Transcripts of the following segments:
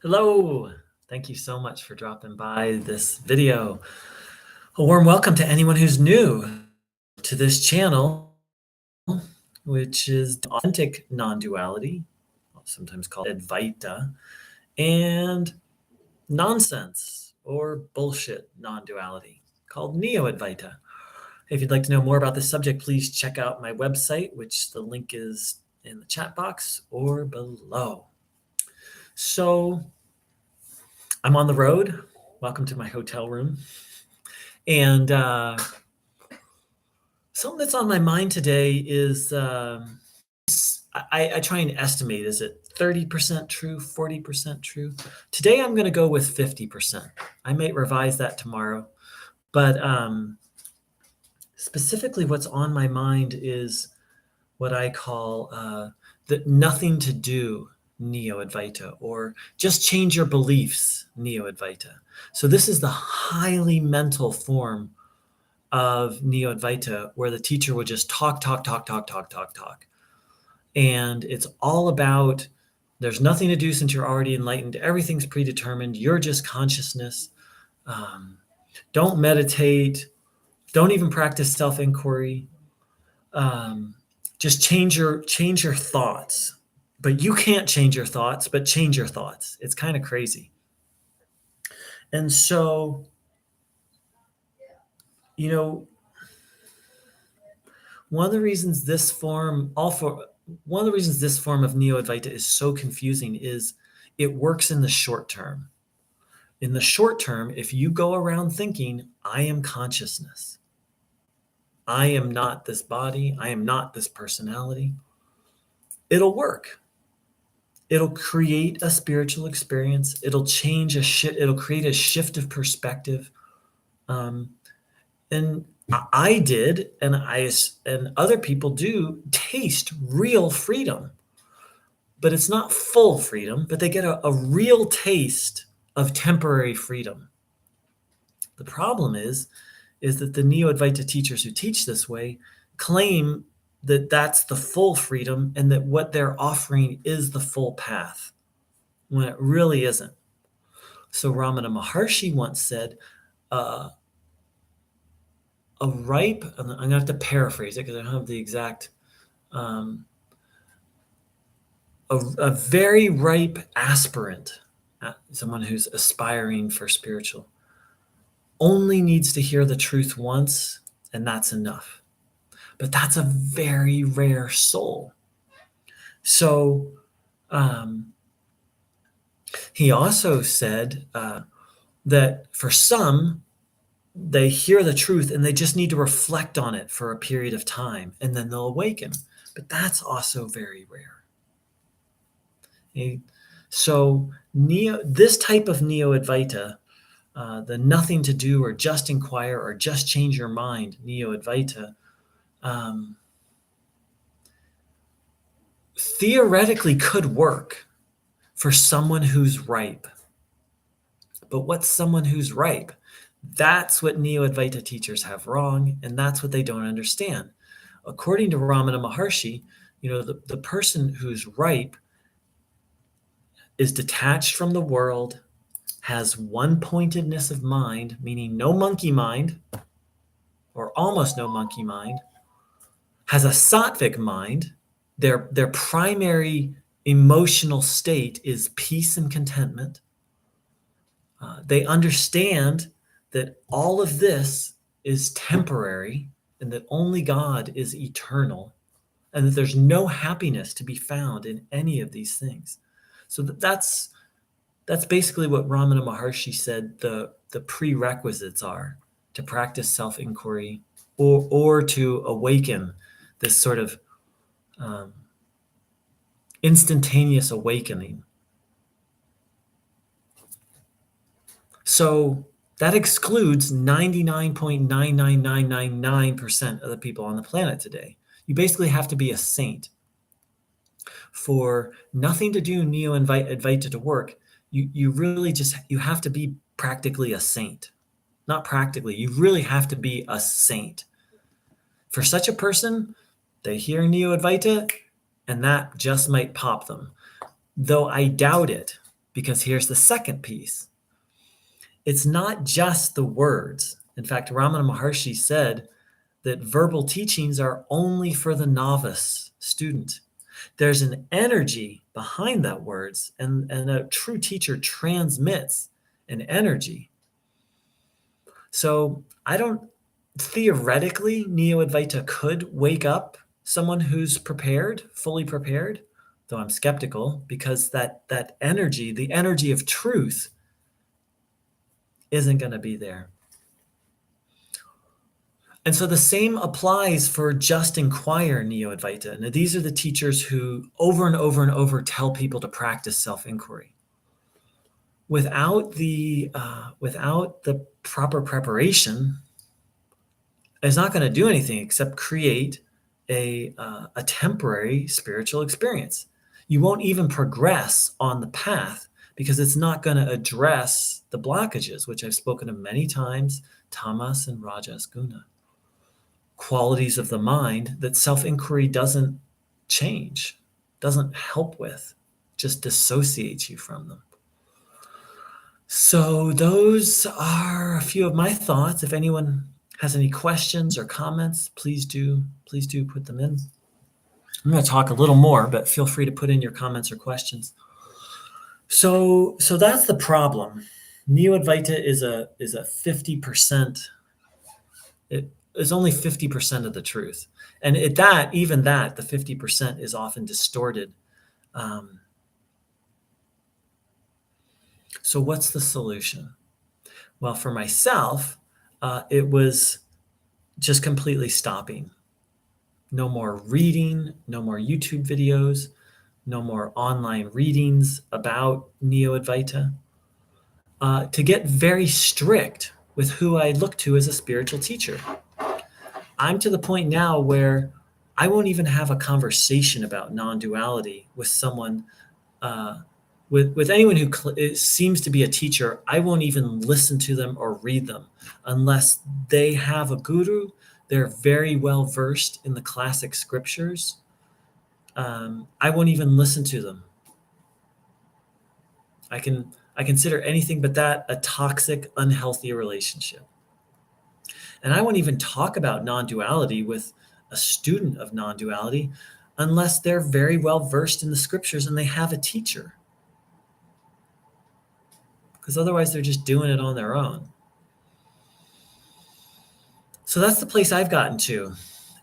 Hello. Thank you so much for dropping by this video. A warm welcome to anyone who's new to this channel, which is authentic non-duality, sometimes called Advaita, and nonsense or bullshit non-duality, called Neo-Advaita. If you'd like to know more about this subject, please check out my website, which the link is in the chat box or below. So I'm on the road. Welcome to my hotel room. And something that's on my mind today is I try and estimate, is it 30% true, 40% true? Today I'm going to go with 50%. I might revise that tomorrow. But specifically what's on my mind is what I call the nothing to do Neo-Advaita, or just change your beliefs Neo-Advaita. So this is the highly mental form of Neo-Advaita, where the teacher would just talk. And it's all about, there's nothing to do since you're already enlightened. Everything's predetermined. You're just consciousness. Don't meditate. Don't even practice self-inquiry. Just change your thoughts. But you can't change your thoughts, but change your thoughts. It's kind of crazy. And so, one of the reasons this form of Neo-Advaita is so confusing is it works in the short term. In the short term, if you go around thinking, I am consciousness, I am not this body, I am not this personality, it'll work. It'll create a spiritual experience. It'll change it'll create a shift of perspective. And I did, and other people do taste real freedom, but it's not full freedom, but they get a real taste of temporary freedom. The problem is that the Neo-Advaita teachers who teach this way claim that that's the full freedom and that what they're offering is the full path, when it really isn't. So Ramana Maharshi once said, I'm going to have to paraphrase it because I don't have the exact, a very ripe aspirant, someone who's aspiring for spiritual, only needs to hear the truth once, and that's enough. But that's a very rare soul. So he also said that for some, they hear the truth and they just need to reflect on it for a period of time, and then they'll awaken. But that's also very rare. Okay? So this type of Neo-Advaita, the nothing to do or just inquire or just change your mind Neo-Advaita, theoretically could work for someone who's ripe. But what's someone who's ripe? That's what Neo-Advaita teachers have wrong, and that's what they don't understand. According to Ramana Maharshi, the person who's ripe is detached from the world, has one-pointedness of mind, meaning no monkey mind, or almost no monkey mind, has a sattvic mind. Their primary emotional state is peace and contentment. They understand that all of this is temporary and that only God is eternal, and that there's no happiness to be found in any of these things. So that's basically what Ramana Maharshi said the prerequisites are to practice self-inquiry or to awaken this sort of instantaneous awakening. So that excludes 99.99999% of the people on the planet today. You basically have to be a saint. For nothing to do Neo-Advaita to work, you really you have to be practically a saint. Not practically, you really have to be a saint. For such a person, they hear Neo-Advaita, and that just might pop them. Though I doubt it. Because here's the second piece. It's not just the words. In fact, Ramana Maharshi said that verbal teachings are only for the novice student. There's an energy behind that words, and a true teacher transmits an energy. So I don't, theoretically, Neo-Advaita could wake up someone who's prepared, fully prepared, though I'm skeptical, because that energy, the energy of truth, isn't going to be there. And so the same applies for Just Inquire Neo-Advaita. Now, these are the teachers who over and over and over tell people to practice self-inquiry. Without the proper preparation, it's not going to do anything except create a temporary spiritual experience. You won't even progress on the path because it's not going to address the blockages, which I've spoken of many times, tamas and rajas guna. Qualities of the mind that self-inquiry doesn't change, doesn't help with, just dissociates you from them. So those are a few of my thoughts. If anyone has any questions or comments, please do put them in. I'm going to talk a little more, but feel free to put in your comments or questions. So that's the problem. Neo-Advaita is a 50%. It is only 50% of the truth, and the 50% is often distorted. So what's the solution? Well, for myself, it was just completely stopping. No more reading, no more YouTube videos, no more online readings about Neo-Advaita. To get very strict with who I look to as a spiritual teacher. I'm to the point now where I won't even have a conversation about non-duality with someone, with anyone who seems to be a teacher. I won't even listen to them or read them unless they have a guru. They're very well versed in the classic scriptures. I won't even listen to them. I consider anything but that a toxic, unhealthy relationship. And I won't even talk about non-duality with a student of non-duality unless they're very well versed in the scriptures and they have a teacher. Because otherwise they're just doing it on their own. So that's the place I've gotten to.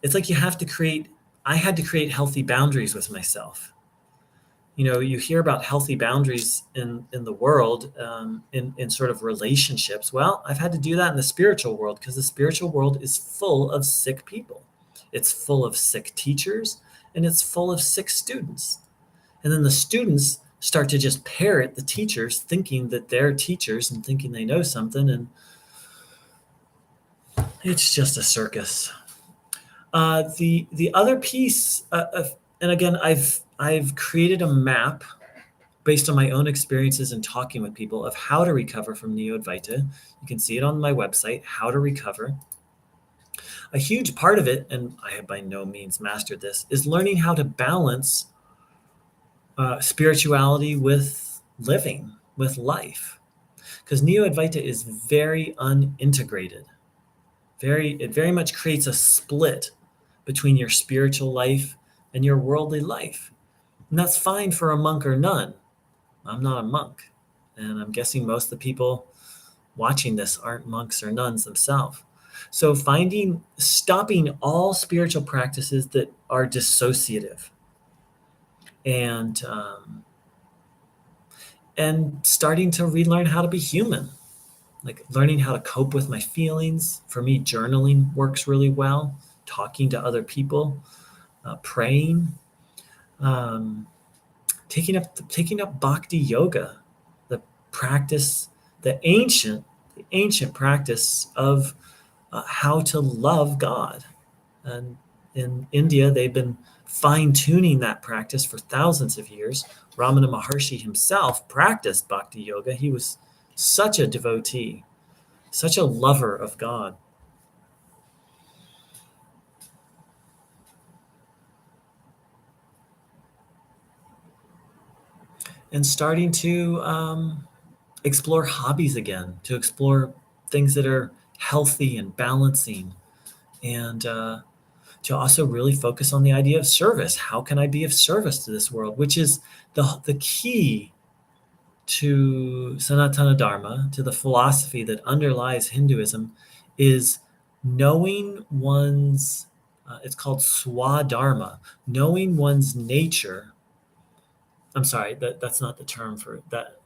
It's like I had to create healthy boundaries with myself. You hear about healthy boundaries in the world, in sort of relationships. Well, I've had to do that in the spiritual world because the spiritual world is full of sick people. It's full of sick teachers, and it's full of sick students. And then the students start to just parrot the teachers, thinking that they're teachers and thinking they know something, and it's just a circus. The other piece, and again, I've created a map based on my own experiences and talking with people of how to recover from Neo-Advaita. You can see it on my website, How to Recover. A huge part of it, and I have by no means mastered this, is learning how to balance spirituality with living, with life. Because Neo-Advaita is very unintegrated. It very much creates a split between your spiritual life and your worldly life. And that's fine for a monk or nun. I'm not a monk. And I'm guessing most of the people watching this aren't monks or nuns themselves. So stopping all spiritual practices that are dissociative and starting to relearn how to be human, like learning how to cope with my feelings. For me, journaling works really well, talking to other people, praying, taking up bhakti yoga, the practice, the ancient practice of how to love God. And in India, they've been fine-tuning that practice for thousands of years. Ramana Maharshi himself practiced bhakti yoga. He was such a devotee, such a lover of God. and starting to explore hobbies again, to explore things that are healthy and balancing, and to also really focus on the idea of service. How can I be of service to this world? Which is the key to Sanatana Dharma, to the philosophy that underlies Hinduism, is knowing one's, it's called swadharma, knowing one's nature. I'm sorry, that's not the term for that.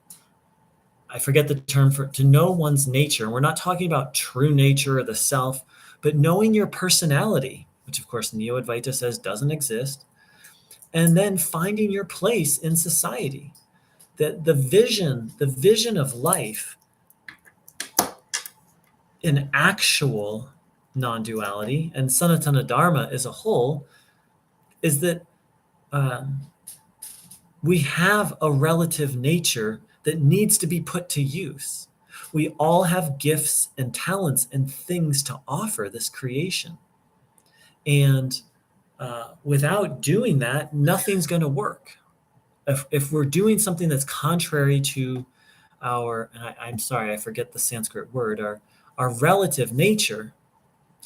I forget the term for to know one's nature. We're not talking about true nature or the self, but knowing your personality, which of course Neo-Advaita says doesn't exist, and then finding your place in society. The vision of life in actual non-duality and Sanatana Dharma as a whole is that um, we have a relative nature that needs to be put to use. We all have gifts and talents and things to offer this creation. And without doing that, nothing's going to work. If we're doing something that's contrary to and I'm sorry, I forget the Sanskrit word, our relative nature,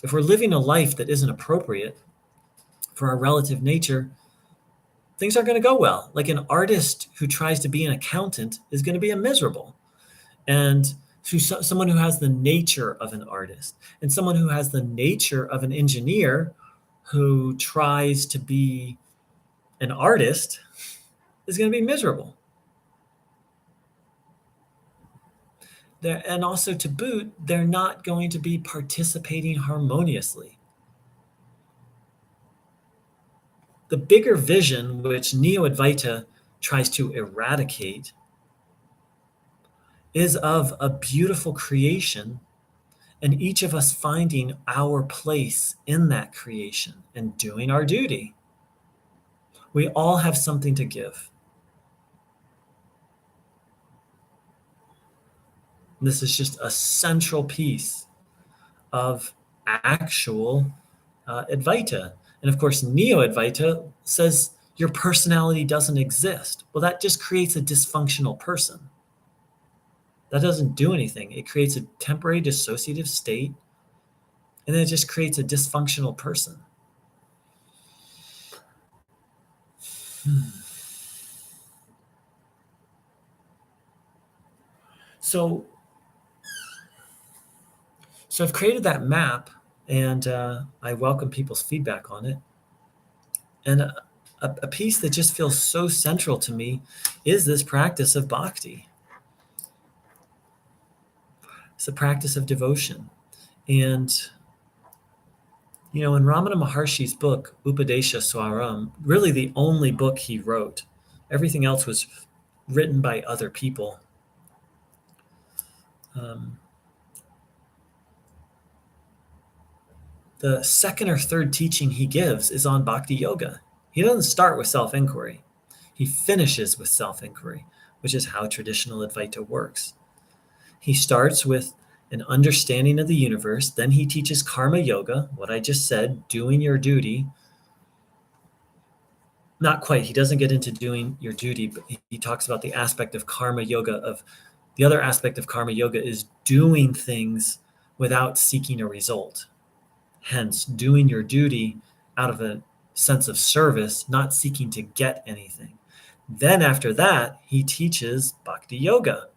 if we're living a life that isn't appropriate for our relative nature, things aren't going to go well. Like an artist who tries to be an accountant is going to be a miserable. And someone who has the nature of an artist and someone who has the nature of an engineer who tries to be an artist is going to be miserable. And also to boot, they're not going to be participating harmoniously. The bigger vision, which Neo-Advaita tries to eradicate, is of a beautiful creation and each of us finding our place in that creation and doing our duty. We all have something to give. This is just a central piece of actual Advaita. And of course, Neo-Advaita says your personality doesn't exist. Well, that just creates a dysfunctional person. That doesn't do anything. It creates a temporary dissociative state, and then it just creates a dysfunctional person. So I've created that map, and I welcome people's feedback on it. And a piece that just feels so central to me is this practice of bhakti. It's a practice of devotion. And, in Ramana Maharshi's book, Upadesha Swaram, really the only book he wrote, everything else was written by other people. The second or third teaching he gives is on bhakti yoga. He doesn't start with self-inquiry. He finishes with self-inquiry, which is how traditional Advaita works. He starts with an understanding of the universe, then he teaches karma yoga, what I just said, doing your duty. Not quite, he doesn't get into doing your duty, but he talks about the aspect of karma yoga. The other aspect of karma yoga is doing things without seeking a result. Hence, doing your duty out of a sense of service, not seeking to get anything. Then after that, he teaches bhakti yoga.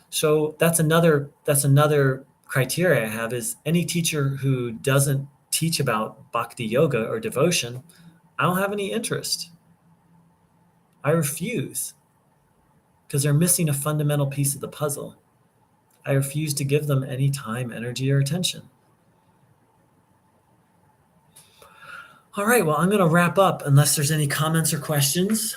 So that's another criteria I have is any teacher who doesn't teach about bhakti yoga or devotion, I don't have any interest. I refuse because they're missing a fundamental piece of the puzzle. I refuse to give them any time, energy, or attention. All right, well, I'm going to wrap up unless there's any comments or questions.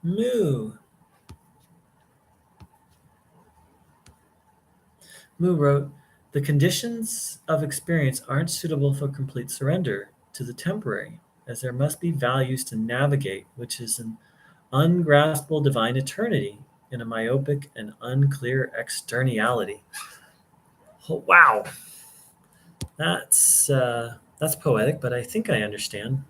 Moo. Mu wrote, the conditions of experience aren't suitable for complete surrender to the temporary, as there must be values to navigate, which is an ungraspable divine eternity in a myopic and unclear externality. Oh, wow, that's poetic, but I think I understand.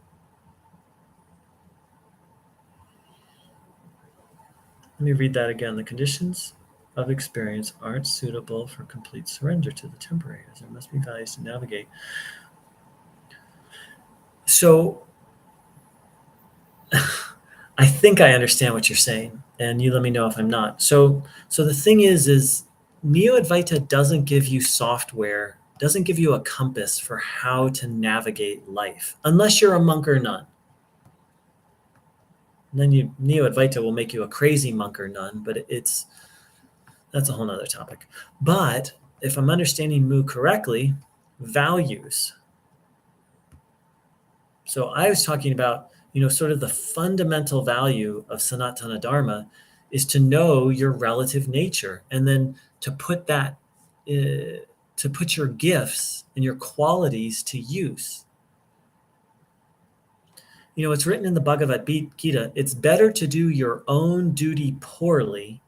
Let me read that again. The conditions of experience aren't suitable for complete surrender to the temporary, as there must be values to navigate. So I think I understand what you're saying, and you let me know if I'm not. So the thing is Neo-Advaita doesn't give you software, doesn't give you a compass for how to navigate life, unless you're a monk or nun. And then Neo-Advaita will make you a crazy monk or nun, but that's a whole nother topic. But if I'm understanding Mu correctly, values. So I was talking about, sort of the fundamental value of Sanatana Dharma is to know your relative nature, and then to put that, to put your gifts and your qualities to use. It's written in the Bhagavad Gita, it's better to do your own duty poorly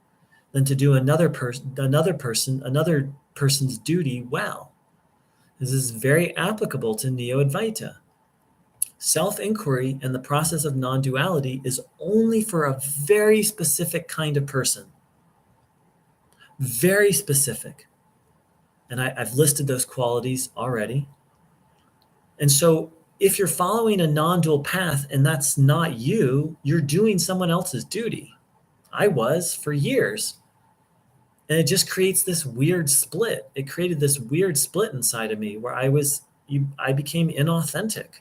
than to do another person's duty well. This is very applicable to Neo-Advaita. Self-inquiry and the process of non-duality is only for a very specific kind of person. Very specific. And I've listed those qualities already. And so if you're following a non-dual path and that's not you, you're doing someone else's duty. I was for years. And it just creates this weird split. It created this weird split inside of me where I became inauthentic.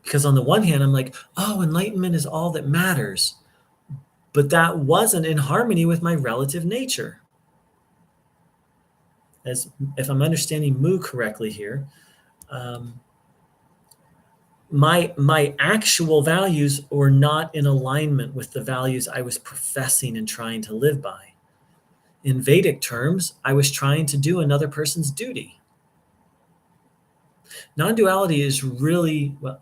Because on the one hand, I'm like, oh, enlightenment is all that matters. But that wasn't in harmony with my relative nature. As if I'm understanding Mu correctly here, my actual values were not in alignment with the values I was professing and trying to live by. In Vedic terms, I was trying to do another person's duty. Non-duality is really, well,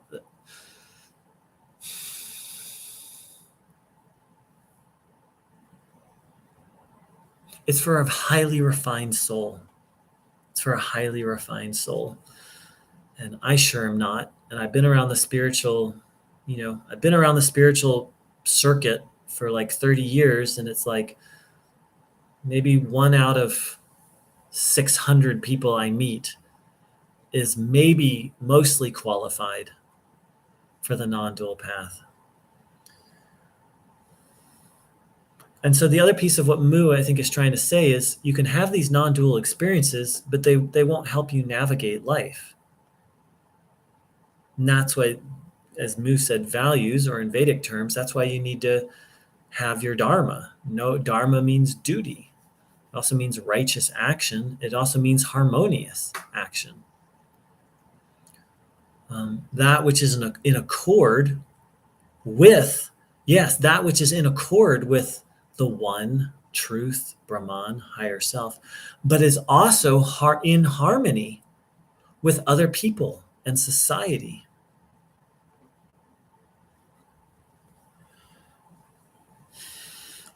it's for a highly refined soul. It's for a highly refined soul. And I sure am not. And I've been around the spiritual, circuit for like 30 years. And it's like maybe 1 out of 600 people I meet is maybe mostly qualified for the non-dual path. And so the other piece of what Mu, I think, is trying to say is you can have these non-dual experiences, but they won't help you navigate life. And that's why, as Mu said, values, or in Vedic terms, that's why you need to have your dharma. No, dharma means duty. It also means righteous action. It also means harmonious action. That which is in accord with, yes, that which is in accord with the one, truth, Brahman, higher self, but is also in harmony with other people and society.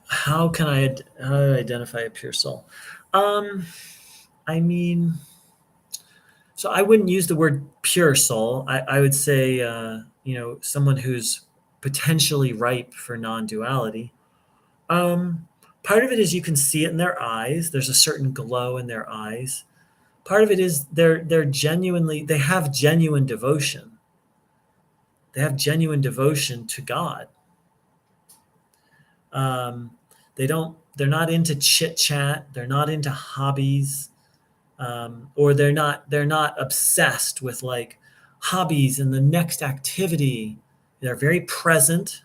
How do I identify a pure soul? I mean, so I wouldn't use the word pure soul. I would say, someone who's potentially ripe for non-duality. Part of it is you can see it in their eyes. There's a certain glow in their eyes. Part of it is they have genuine devotion. They have genuine devotion to God. They're not into chit chat. They're not into hobbies. Or they're not obsessed with like hobbies and the next activity. They're very present.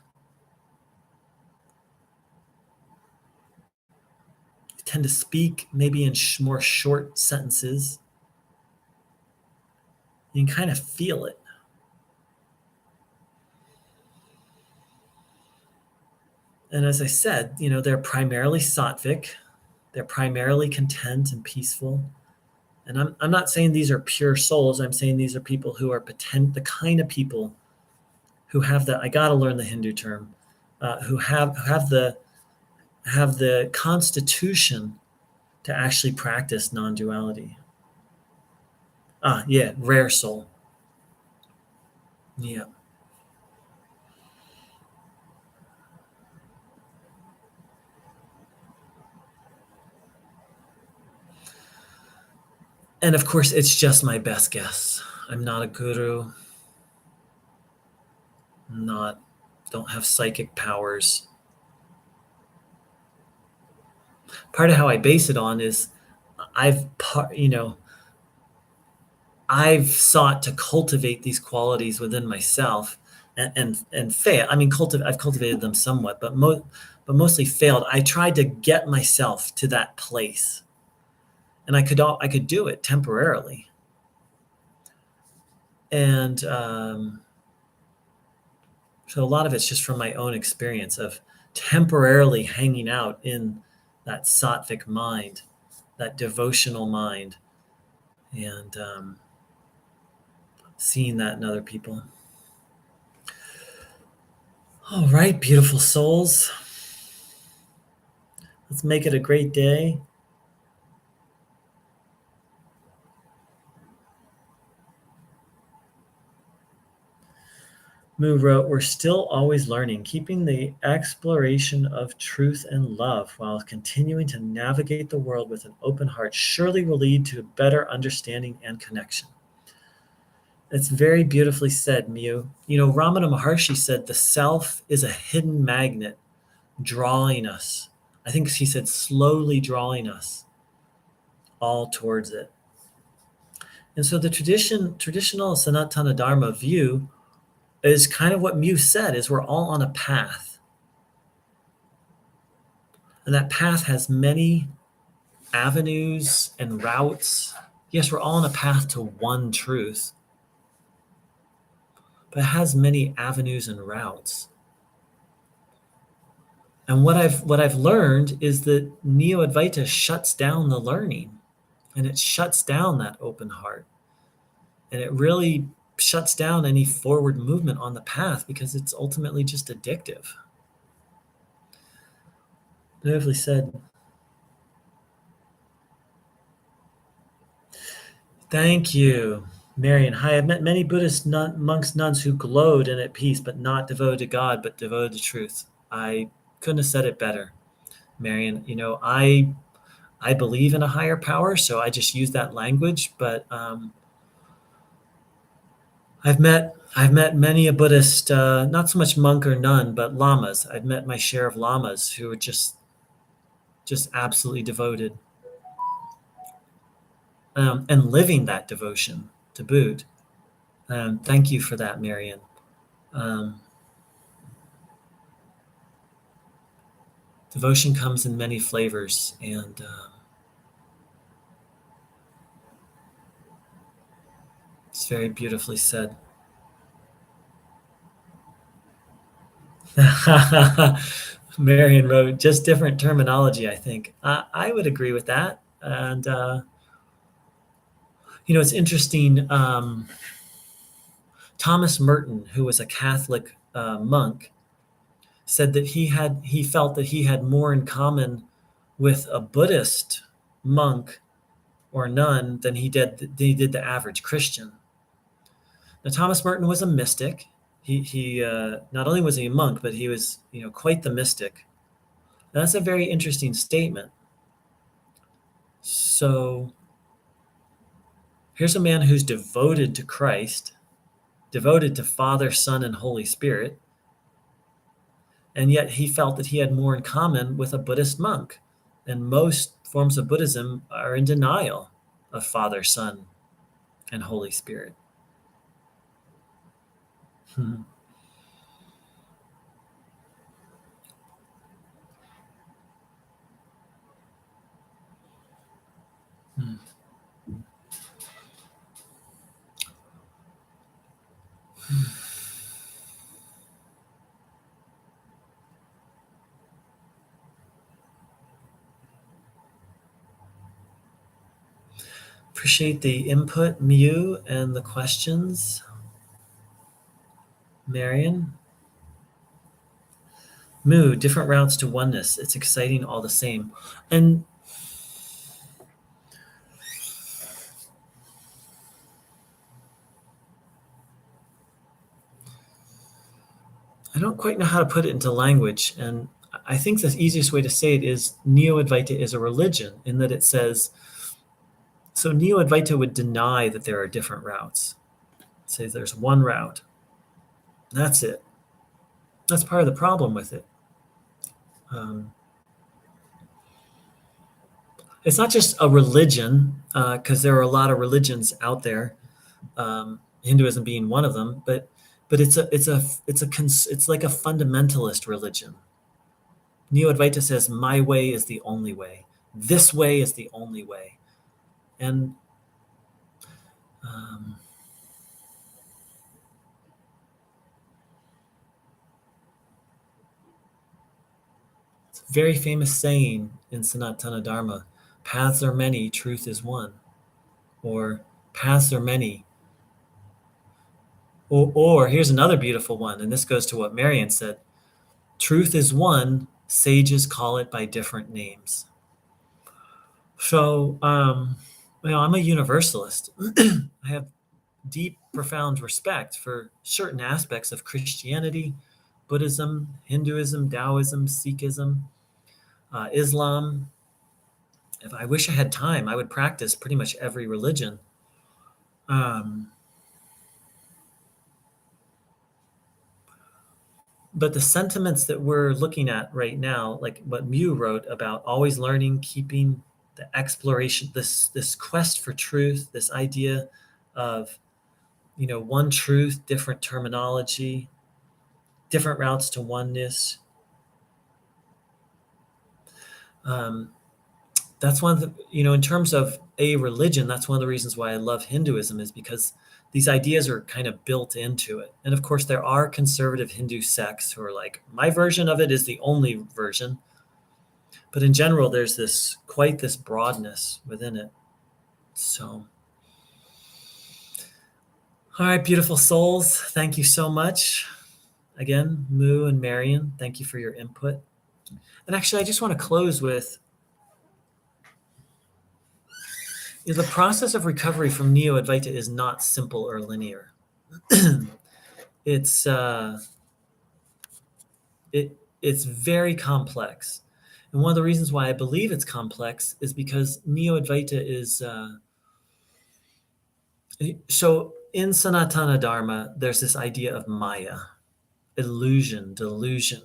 They tend to speak maybe in more short sentences. You can kind of feel it. And as I said, they're primarily sattvic, they're primarily content and peaceful. And I'm not saying these are pure souls. I'm saying these are people who are the kind of people who have I gotta learn the Hindu term, who have the constitution to actually practice non-duality. Yeah, rare soul. Yeah. And of course, it's just my best guess. I'm not a guru. Not don't have psychic powers. Part of how I base it on is I've you know I've sought to cultivate these qualities within myself and fail. I mean, I've cultivated them somewhat, but mostly failed. I tried to get myself to that place, and I could do it temporarily, and so a lot of it's just from my own experience of temporarily hanging out in that sattvic mind, that devotional mind, and seeing that in other people. All right, beautiful souls. Let's make it a great day. Moo wrote, "We're still always learning, keeping the exploration of truth and love while continuing to navigate the world with an open heart surely will lead to better understanding and connection." It's very beautifully said, Mew. Ramana Maharshi said the self is a hidden magnet drawing us. I think he said slowly drawing us all towards it. And so the traditional Sanatana Dharma view is kind of what Mew said, is we're all on a path. And that path has many avenues and routes. Yes, we're all on a path to one truth, but it has many avenues and routes. And what I've learned is that Neo-Advaita shuts down the learning, and it shuts down that open heart. And it really shuts down any forward movement on the path because it's ultimately just addictive. Beautifully said. Thank you, Marian. Hi, I've met many Buddhist monks, nuns who glowed and at peace, but not devoted to God, but devoted to truth. I couldn't have said it better, Marian. I believe in a higher power, so I just use that language. But I've met many a Buddhist, not so much monk or nun, but lamas. I've met my share of lamas who are just absolutely devoted, and living that devotion to boot. Thank you for that, Marian. Um, Devotion comes in many flavors, and it's very beautifully said. Marion wrote, just different terminology, I think. I would agree with that. And, it's interesting. Thomas Merton, who was a Catholic monk, said that he felt that he had more in common with a Buddhist monk or nun than he did the average Christian. Now, Thomas Merton was a mystic. He not only was he a monk, but he was quite the mystic. Now, that's a very interesting statement. So here's a man who's devoted to Christ, devoted to Father, Son, and Holy Spirit, and yet he felt that he had more in common with a Buddhist monk. And most forms of Buddhism are in denial of Father, Son, and Holy Spirit. Hmm. Hmm. Appreciate the input, Mew, and the questions. Marion. Moo, different routes to oneness. It's exciting all the same. And I don't quite know how to put it into language. And I think the easiest way to say it is Neo-Advaita is a religion in that it says, so Neo-Advaita would deny that there are different routes. It says there's one route. That's it. That's part of the problem with it. It's not just a religion, because there are a lot of religions out there, Hinduism being one of them, but it's like a fundamentalist religion. Neo-Advaita says my way is the only way. This way is the only way. And it's a very famous saying in Sanatana Dharma, paths are many, truth is one. Or paths are many. Or here's another beautiful one, and this goes to what Marian said. Truth is one, sages call it by different names. So, I'm a universalist. I have deep, profound respect for certain aspects of Christianity, Buddhism, Hinduism, Taoism, Sikhism, Islam. If I wish I had time, I would practice pretty much every religion. But the sentiments that we're looking at right now, like what Mew wrote about always learning, keeping the exploration, this quest for truth, this idea of, one truth, different terminology, different routes to oneness. That's one of the, in terms of a religion, that's one of the reasons why I love Hinduism, is because these ideas are kind of built into it. And of course, there are conservative Hindu sects who are like, my version of it is the only version. But in general, there's quite this broadness within it. So, all right, beautiful souls. Thank you so much. Again, Moo and Marion, thank you for your input. And actually, I just want to close with, the process of recovery from Neo-Advaita is not simple or linear. It's very complex. And one of the reasons why I believe it's complex is because Neo-Advaita is so in Sanatana Dharma, there's this idea of Maya, illusion, delusion.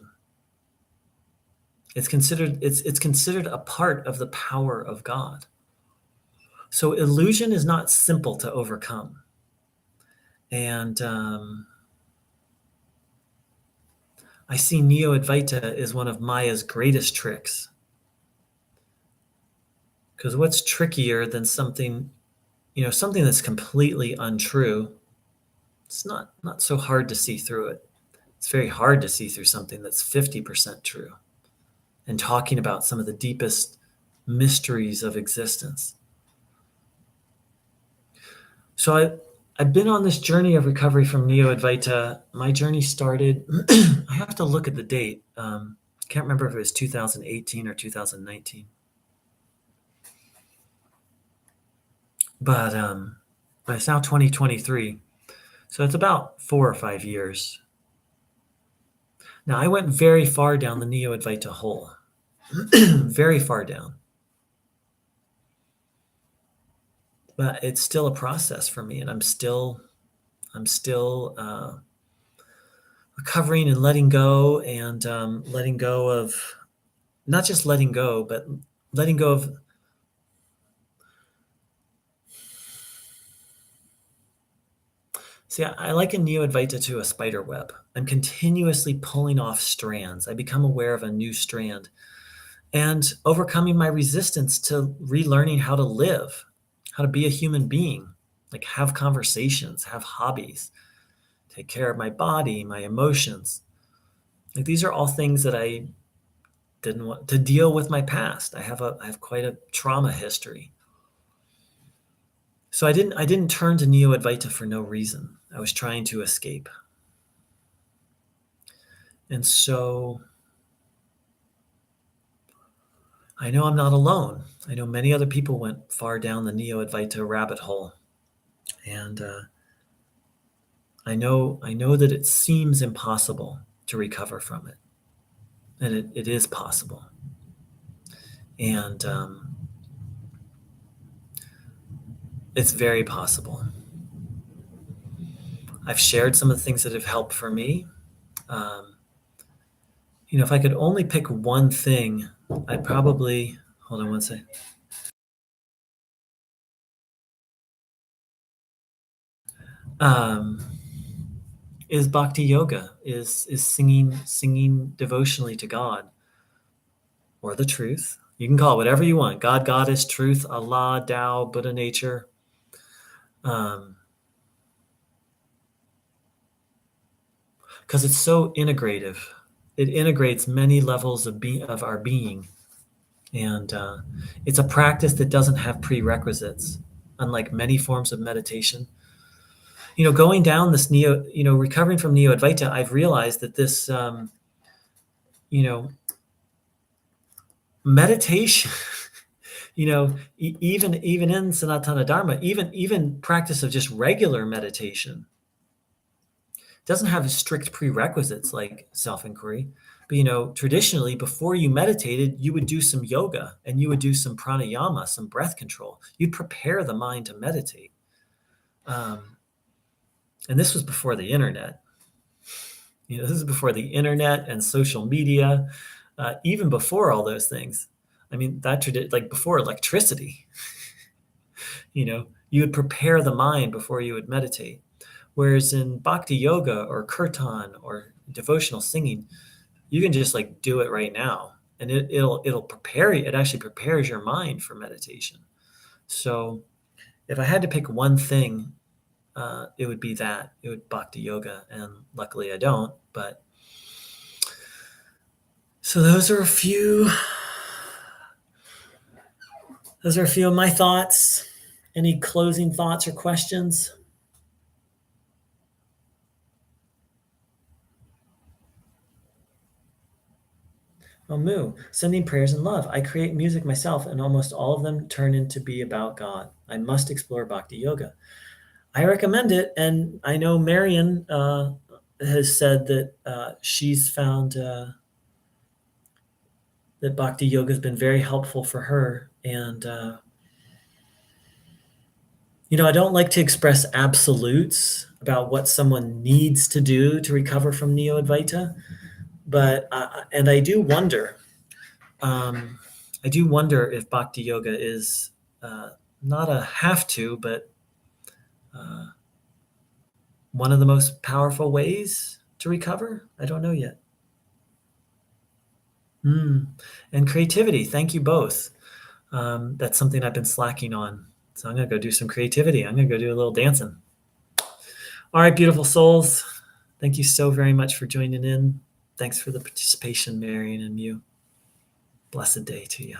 It's considered a part of the power of God. So illusion is not simple to overcome. And I see Neo-Advaita as one of Maya's greatest tricks. Because what's trickier than something that's completely untrue? It's not so hard to see through it. It's very hard to see through something that's 50% true and talking about some of the deepest mysteries of existence. So I've been on this journey of recovery from Neo-Advaita. My journey started, I have to look at the date. Can't remember if it was 2018 or 2019. But it's now 2023. So it's about 4 or 5 years. Now, I went very far down the Neo-Advaita hole, very far down. But it's still a process for me, and I'm still recovering and letting go, and letting go of, not just letting go, but letting go of. See, I liken Neo-Advaita to a spider web. I'm continuously pulling off strands. I become aware of a new strand and overcoming my resistance to relearning how to live, how to be a human being, like have conversations, have hobbies, take care of my body, my emotions. Like these are all things that I didn't want to deal with my past. I have quite a trauma history. So I didn't turn to Neo-Advaita for no reason. I was trying to escape. And so I know I'm not alone. I know many other people went far down the Neo-Advaita rabbit hole. And I know that it seems impossible to recover from it. And it is possible. And it's very possible. I've shared some of the things that have helped for me. If I could only pick one thing, I'd probably, hold on one second. Is bhakti yoga, is singing devotionally to God or the truth. You can call it whatever you want. God, Goddess, truth, Allah, Tao, Buddha, nature. Because it's so integrative. It integrates many levels of our being. And it's a practice that doesn't have prerequisites, unlike many forms of meditation. Going down this recovering from Neo-Advaita, I've realized that this, meditation, even in Sanatana Dharma, even practice of just regular meditation doesn't have strict prerequisites like self-inquiry. But traditionally, before you meditated, you would do some yoga and you would do some pranayama, some breath control. You'd prepare the mind to meditate. And this was before the internet. This is before the internet and social media, even before all those things. I mean, like before electricity. You would prepare the mind before you would meditate. Whereas in bhakti yoga or kirtan or devotional singing, you can just like do it right now, and it'll prepare you. It actually prepares your mind for meditation. So, if I had to pick one thing, it would be that. It would bhakti yoga, and luckily I don't. But so those are a few of my thoughts. Any closing thoughts or questions? Oh, Moo, sending prayers and love. I create music myself, and almost all of them turn into be about God. I must explore bhakti yoga. I recommend it, and I know Marion has said that she's found that bhakti yoga has been very helpful for her. And I don't like to express absolutes about what someone needs to do to recover from Neo-Advaita, but and I do wonder. I do wonder if bhakti yoga is not a have to, but one of the most powerful ways to recover. I don't know yet. And creativity. Thank you both. That's something I've been slacking on. So I'm going to go do some creativity. I'm going to go do a little dancing. All right, beautiful souls. Thank you so very much for joining in. Thanks for the participation, Marion and you. Blessed day to you.